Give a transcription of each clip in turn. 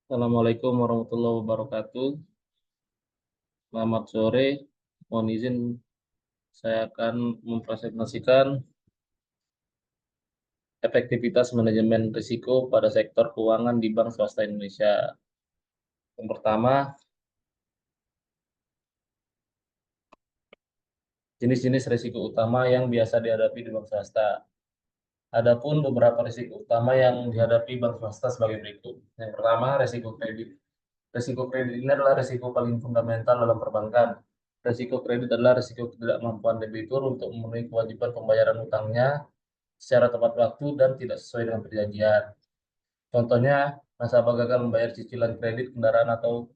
Assalamualaikum warahmatullahi wabarakatuh. Selamat sore. Mohon izin saya akan mempresentasikan efektivitas manajemen risiko pada sektor keuangan di bank swasta Indonesia. Yang pertama, jenis-jenis risiko utama yang biasa dihadapi di bank swasta. Adapun beberapa risiko utama yang dihadapi bank swasta sebagai berikut. Yang pertama, risiko kredit. Risiko kredit ini adalah risiko paling fundamental dalam perbankan. Risiko kredit adalah risiko ketidakmampuan debitur untuk memenuhi kewajiban pembayaran utangnya secara tepat waktu dan tidak sesuai dengan perjanjian. Contohnya, nasabah gagal membayar cicilan kredit kendaraan atau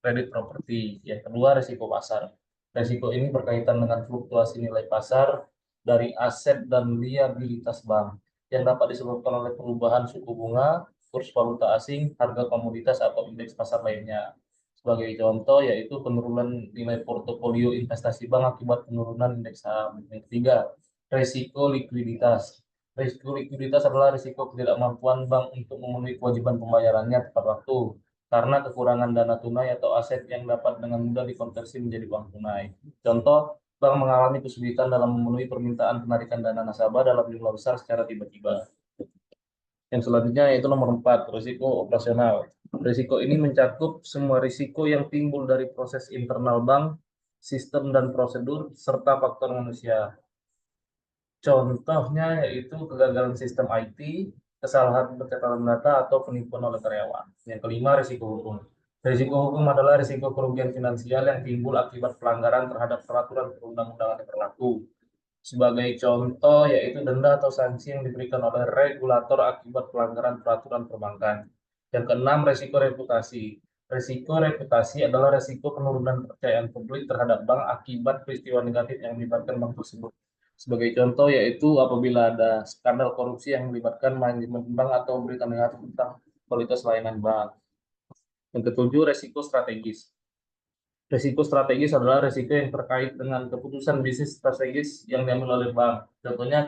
kredit properti. Yang kedua, risiko pasar. Risiko ini berkaitan dengan fluktuasi nilai pasar dari aset dan liabilitas bank yang dapat disebabkan oleh perubahan suku bunga, kurs valuta asing, harga komoditas atau indeks pasar lainnya. Sebagai contoh yaitu penurunan nilai portofolio investasi bank akibat penurunan indeks saham. Yang ketiga, risiko likuiditas. Risiko likuiditas adalah risiko ketidakmampuan bank untuk memenuhi kewajiban pembayarannya tepat waktu karena kekurangan dana tunai atau aset yang dapat dengan mudah dikonversi menjadi uang tunai. Contoh, bank mengalami kesulitan dalam memenuhi permintaan penarikan dana nasabah dalam jumlah besar secara tiba-tiba. Yang selanjutnya yaitu nomor 4, risiko operasional. Risiko ini mencakup semua risiko yang timbul dari proses internal bank, sistem dan prosedur, serta faktor manusia. Contohnya yaitu kegagalan sistem IT, kesalahan pencatatan data, atau penipuan oleh karyawan. Yang kelima, risiko hukum. Risiko hukum adalah risiko kerugian finansial yang timbul akibat pelanggaran terhadap peraturan perundang-undangan yang berlaku. Sebagai contoh, yaitu denda atau sanksi yang diberikan oleh regulator akibat pelanggaran peraturan perbankan. Yang keenam, risiko reputasi. Risiko reputasi adalah risiko penurunan kepercayaan publik terhadap bank akibat peristiwa negatif yang melibatkan bank tersebut. Sebagai contoh, yaitu apabila ada skandal korupsi yang melibatkan manajemen bank atau berita negatif tentang kualitas layanan bank. Yang ketujuh, risiko strategis. Risiko strategis adalah risiko yang terkait dengan keputusan bisnis strategis yang diambil oleh bank. Contohnya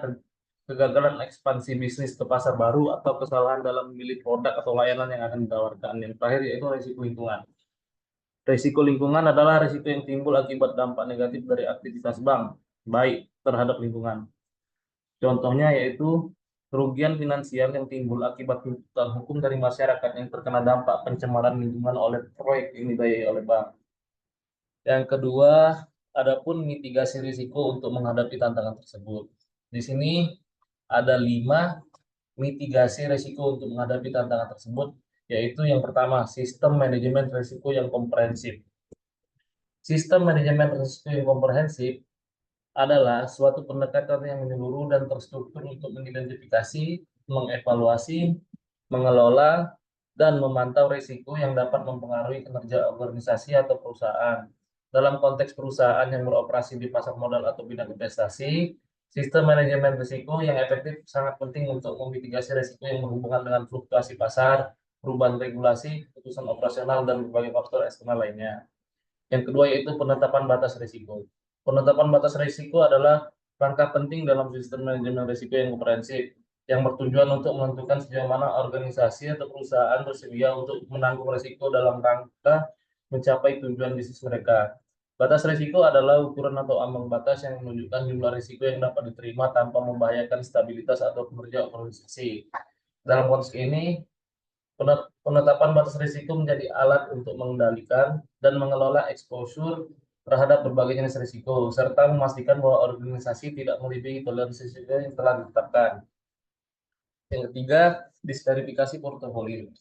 kegagalan ekspansi bisnis ke pasar baru atau kesalahan dalam memilih produk atau layanan yang akan ditawarkan. Yang terakhir yaitu risiko lingkungan. Risiko lingkungan adalah risiko yang timbul akibat dampak negatif dari aktivitas bank, baik terhadap lingkungan. Contohnya yaitu kerugian finansial yang timbul akibat tuntutan hukum dari masyarakat yang terkena dampak pencemaran lingkungan oleh proyek yang dibiayai oleh bank. Yang kedua, adapun mitigasi risiko untuk menghadapi tantangan tersebut. Di sini ada 5 mitigasi risiko untuk menghadapi tantangan tersebut, yaitu yang pertama, sistem manajemen risiko yang komprehensif. Sistem manajemen risiko yang komprehensif adalah suatu pendekatan yang menyeluruh dan terstruktur untuk mengidentifikasi, mengevaluasi, mengelola, dan memantau risiko yang dapat mempengaruhi kinerja organisasi atau perusahaan. Dalam konteks perusahaan yang beroperasi di pasar modal atau bidang investasi, sistem manajemen risiko yang efektif sangat penting untuk memitigasi risiko yang berhubungan dengan fluktuasi pasar, perubahan regulasi, keputusan operasional, dan berbagai faktor eksternal lainnya. Yang kedua yaitu penetapan batas risiko. Penetapan batas risiko adalah langkah penting dalam sistem manajemen risiko yang komprehensif yang bertujuan untuk menentukan sejauh mana organisasi atau perusahaan bersedia untuk menanggung risiko dalam rangka mencapai tujuan bisnis mereka. Batas risiko adalah ukuran atau ambang batas yang menunjukkan jumlah risiko yang dapat diterima tanpa membahayakan stabilitas atau kinerja organisasi. Dalam konteks ini, penetapan batas risiko menjadi alat untuk mengendalikan dan mengelola exposure terhadap berbagai jenis risiko, serta memastikan bahwa organisasi tidak melebihi toleransi risiko yang telah ditetapkan. Yang ketiga, disverifikasi portofolio.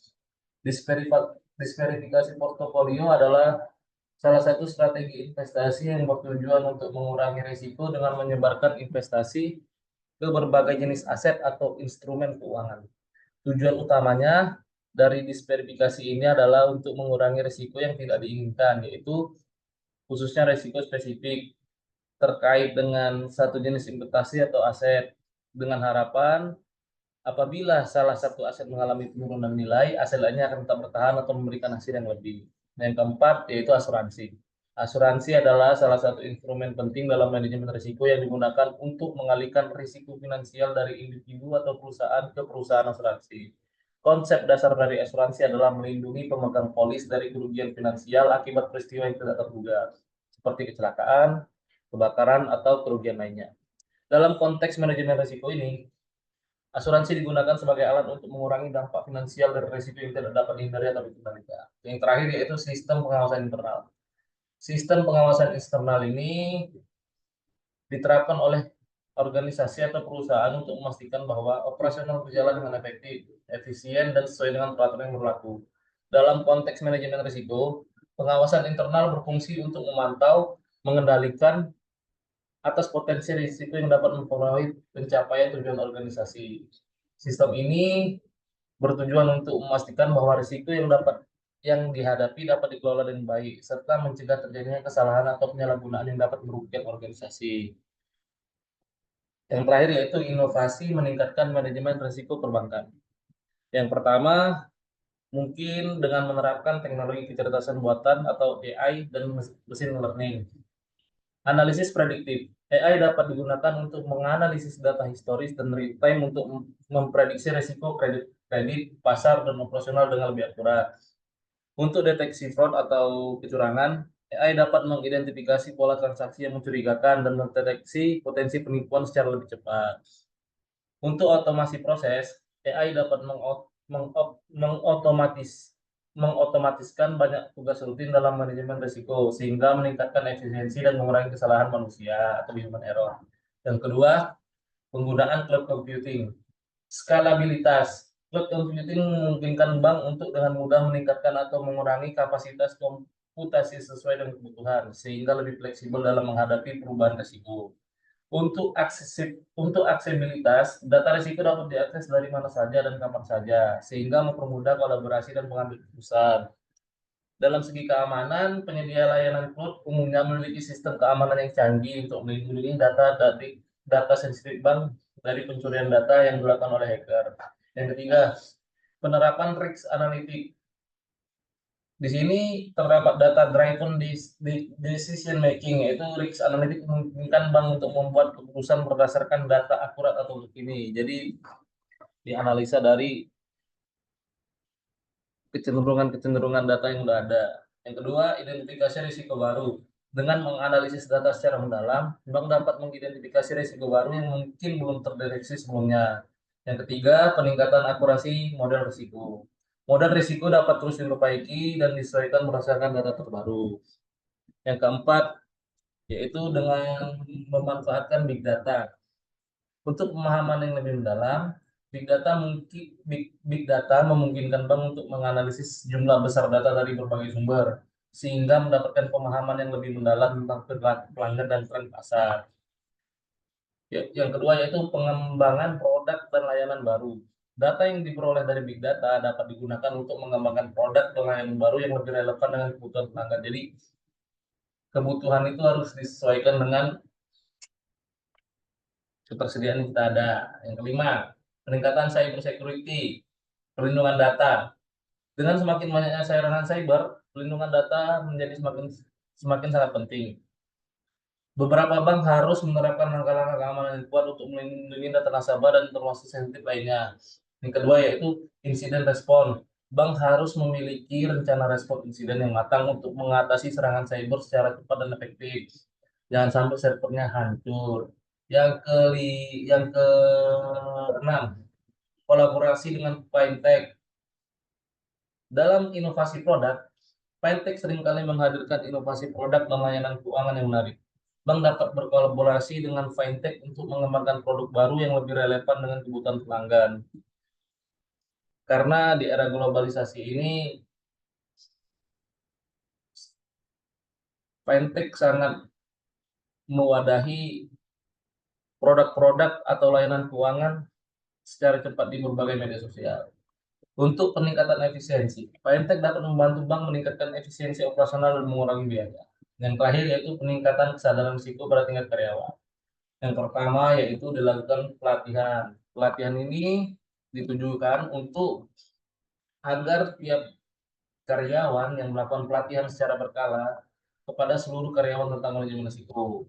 Disverifikasi portofolio adalah salah satu strategi investasi yang bertujuan untuk mengurangi risiko dengan menyebarkan investasi ke berbagai jenis aset atau instrumen keuangan. Tujuan utamanya dari disverifikasi ini adalah untuk mengurangi risiko yang tidak diinginkan, yaitu khususnya risiko spesifik terkait dengan satu jenis investasi atau aset, dengan harapan apabila salah satu aset mengalami penurunan nilai, aset lainnya akan tetap bertahan atau memberikan hasil yang lebih. Yang keempat yaitu asuransi. Asuransi adalah salah satu instrumen penting dalam manajemen risiko yang digunakan untuk mengalihkan risiko finansial dari individu atau perusahaan ke perusahaan asuransi. Konsep dasar dari asuransi adalah melindungi pemegang polis dari kerugian finansial akibat peristiwa yang tidak terduga, seperti kecelakaan, kebakaran, atau kerugian lainnya. Dalam konteks manajemen risiko ini, asuransi digunakan sebagai alat untuk mengurangi dampak finansial dari risiko yang tidak dapat dihindari atau dikendalikan. Yang terakhir yaitu sistem pengawasan internal. Sistem pengawasan eksternal ini diterapkan oleh organisasi atau perusahaan untuk memastikan bahwa operasional berjalan dengan efektif, efisien, dan sesuai dengan peraturan yang berlaku. Dalam konteks manajemen risiko, pengawasan internal berfungsi untuk memantau, mengendalikan atas potensi risiko yang dapat mempengaruhi pencapaian tujuan organisasi. Sistem ini bertujuan untuk memastikan bahwa risiko yang dihadapi dapat dikelola dengan baik, serta mencegah terjadinya kesalahan atau penyalahgunaan yang dapat merugikan organisasi. Yang terakhir yaitu inovasi meningkatkan manajemen risiko perbankan. Yang pertama, mungkin dengan menerapkan teknologi kecerdasan buatan atau AI dan mesin learning. Analisis prediktif. AI dapat digunakan untuk menganalisis data historis dan real time untuk memprediksi risiko kredit, pasar, dan operasional dengan lebih akurat. Untuk deteksi fraud atau kecurangan, AI dapat mengidentifikasi pola transaksi yang mencurigakan dan mendeteksi potensi penipuan secara lebih cepat. Untuk otomasi proses, AI dapat mengotomatiskan banyak tugas rutin dalam manajemen risiko, sehingga meningkatkan efisiensi dan mengurangi kesalahan manusia atau human error. Yang kedua, penggunaan cloud computing. Skalabilitas. Cloud computing memungkinkan bank untuk dengan mudah meningkatkan atau mengurangi kapasitas komputasi sesuai dengan kebutuhan, sehingga lebih fleksibel dalam menghadapi perubahan risiko. Untuk aksesibilitas, data risiko dapat diakses dari mana saja dan kapan saja, sehingga mempermudah kolaborasi dan pengambil keputusan. Dalam segi keamanan, penyedia layanan cloud umumnya memiliki sistem keamanan yang canggih untuk melindungi data sensitif bank dari pencurian data yang dilakukan oleh hacker. Yang ketiga, penerapan risk analytic. Di sini terdapat data driven decision making, yaitu risk analytic memungkinkan bank untuk membuat keputusan berdasarkan data akurat atau terkini. Jadi dianalisa dari kecenderungan data yang sudah ada. Yang kedua, identifikasi risiko baru. Dengan menganalisis data secara mendalam, bank dapat mengidentifikasi risiko baru yang mungkin belum terdeteksi sebelumnya. Yang ketiga, peningkatan akurasi model risiko. Model risiko dapat terus diperbaiki dan disesuaikan berdasarkan data terbaru. Yang keempat, yaitu dengan memanfaatkan big data. Untuk pemahaman yang lebih mendalam, big data memungkinkan bank untuk menganalisis jumlah besar data dari berbagai sumber, sehingga mendapatkan pemahaman yang lebih mendalam tentang perilaku pelanggan dan tren pasar. Yang kedua yaitu pengembangan produk dan layanan baru. Data yang diperoleh dari big data dapat digunakan untuk mengembangkan produk dan layanan baru yang lebih relevan dengan kebutuhan pelanggan. Jadi kebutuhan itu harus disesuaikan dengan ketersediaan yang kita ada. Yang kelima, peningkatan cyber security, perlindungan data. Dengan semakin banyaknya serangan cyber, perlindungan data menjadi semakin sangat penting. Beberapa bank harus menerapkan langkah-langkah keamanan yang kuat untuk melindungi data nasabah dan informasi sensitif lainnya. Yang kedua yaitu insiden respon. Bank harus memiliki rencana respon insiden yang matang untuk mengatasi serangan cyber secara cepat dan efektif. Jangan sampai servernya hancur. Yang keenam, kolaborasi dengan fintech. Dalam inovasi produk, fintech seringkali menghadirkan inovasi produk dan layanan keuangan yang menarik. Bank dapat berkolaborasi dengan fintech untuk mengembangkan produk baru yang lebih relevan dengan kebutuhan pelanggan. Karena di era globalisasi ini, fintech sangat mewadahi produk-produk atau layanan keuangan secara cepat di berbagai media sosial. Untuk peningkatan efisiensi, fintech dapat membantu bank meningkatkan efisiensi operasional dan mengurangi biaya. Yang terakhir yaitu peningkatan kesadaran risiko pada tingkat karyawan. Yang pertama yaitu dilakukan pelatihan. Pelatihan ini ditujukan untuk agar tiap karyawan yang melakukan pelatihan secara berkala kepada seluruh karyawan tentang manajemen risiko.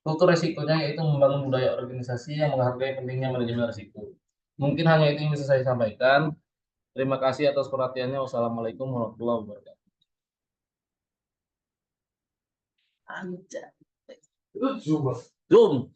Kultur risikonya yaitu membangun budaya organisasi yang menghargai pentingnya manajemen risiko. Mungkin hanya itu yang bisa saya sampaikan. Terima kasih atas perhatiannya. Wassalamualaikum warahmatullahi wabarakatuh. Anjay. Zoom.